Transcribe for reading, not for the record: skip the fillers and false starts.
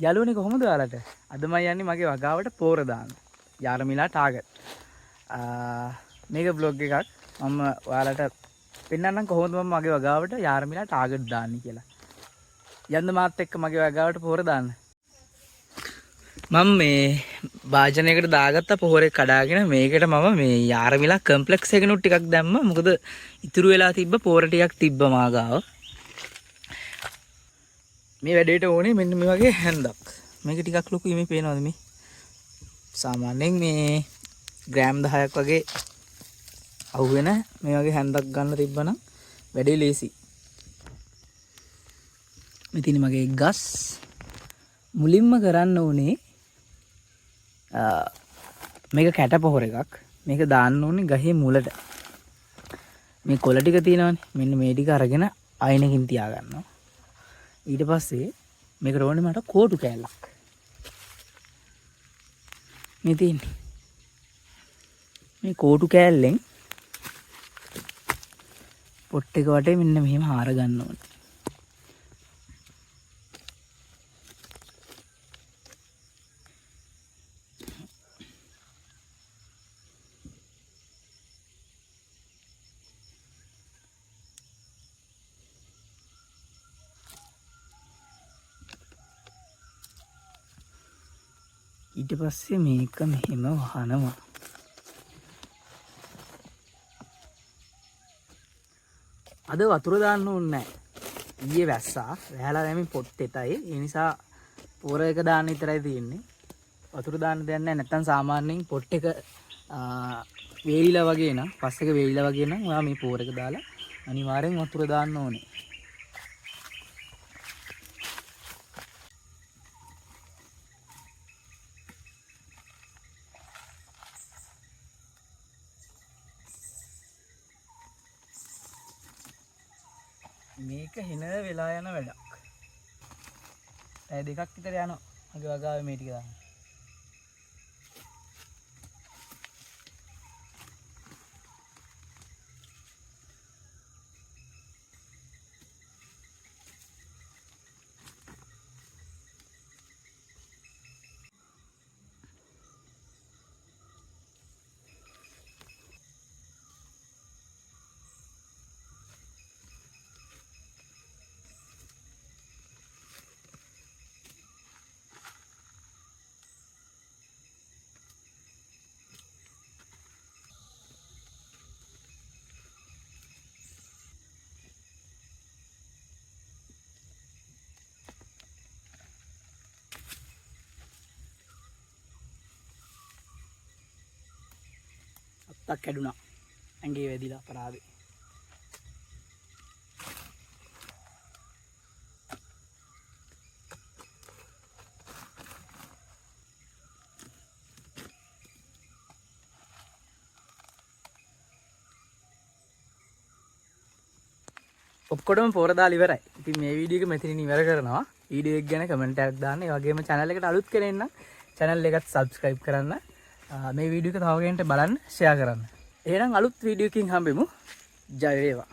යලුවනේ කොහොමද ඔයාලට? අද මම යන්නේ මගේ වගාවට පෝර දාන්න. යාරමිලා ටාගට්. මේක vlog එකක්. මම ඔයාලට පෙන්නන්නම් කොහොමද මම මගේ වගාවට යාරමිලා ටාගට් දාන්නේ කියලා. යන්න මාත් එක්ක මගේ වගාවට පෝර දාන්න. මම මේ වාජනයකට දාගත්ත පොහොරේ කඩාගෙන මේකට මම මේ යාරමිලා කම්ප්ලෙක්ස් එකනොත් ටිකක් දැම්මා. මොකද ඉතුරු වෙලා තිබ්බ පෝර ටිකක් තිබ්බ මාගාව. මේ වැඩේට ඕනේ මෙන්න මේ වගේ හැන්දක්. මේක ටිකක් ලොකුයි මේ පේනවද මේ? සාමාන්‍යයෙන් මේ ග්‍රෑම් 10ක් වගේ අහුවෙන මේ වගේ හැන්දක් ගන්න තිබ්බනම් වැඩේ ලේසි. මෙතන මගේ ගස් මුලින්ම කරන්න ඕනේ මේක කැට පොහොර එකක්. මේක දාන්න ඕනේ ගහේ මුලට. මේ කොළ ටික තියෙනවනේ. මෙන්න මේ ටික අරගෙන අයිනකින් තියාගන්නවා. ඊට පස්සේ මේකට ඕනේ මට කෝටු කෑල්ලක්. මේ තියෙන්නේ. මේ කෝටු කෑල්ලෙන් පොට් එක වටේ මෙන්න මෙහෙම හාර ගන්න ඕනේ. ඊට පස්සේ මේක මෙහෙම වහනවා. අද වතුර දාන්න ඕනේ නැහැ. ඊයේ වැස්සා වැහලා දැමි පොත් එතයි. ඒ නිසා පොර එක දාන්න විතරයි තියෙන්නේ. වතුර දාන්න දෙයක් නැහැ. නැත්තම් සාමාන්‍යයෙන් පොට් එක වේලිලා වගේ නම් පස් එක වේලිලා වගේ නම් ඔයා මේ පොර එක දාලා අනිවාර්යෙන් වතුර දාන්න ඕනේ. මේක හින වෙලා යන වැඩක්. පැය දෙකක් විතර යනවා. මගේ වගාවේ මේ ටික දාන්න. අත්තක් කැඩුනා. ඇඟේ වැදිලා පරාවේ. ඔක්කොටම පොර දාලා ඉවරයි. ඉතින් මේ වීඩියෝ එක මෙතනින් ඉවර කරනවා. වීඩියෝ එක ගැන කමෙන්ට් එකක් දාන්න. ඒ වගේම channel එකට අලුත් කෙනෙක් නම් channel එකත් subscribe කරන්න. මේ වීඩියෝ එක තව කෙනෙක්ට බලන්න share කරන්න. එහෙනම් අලුත් වීඩියෝ එකකින් හම්බෙමු. ජය වේවා.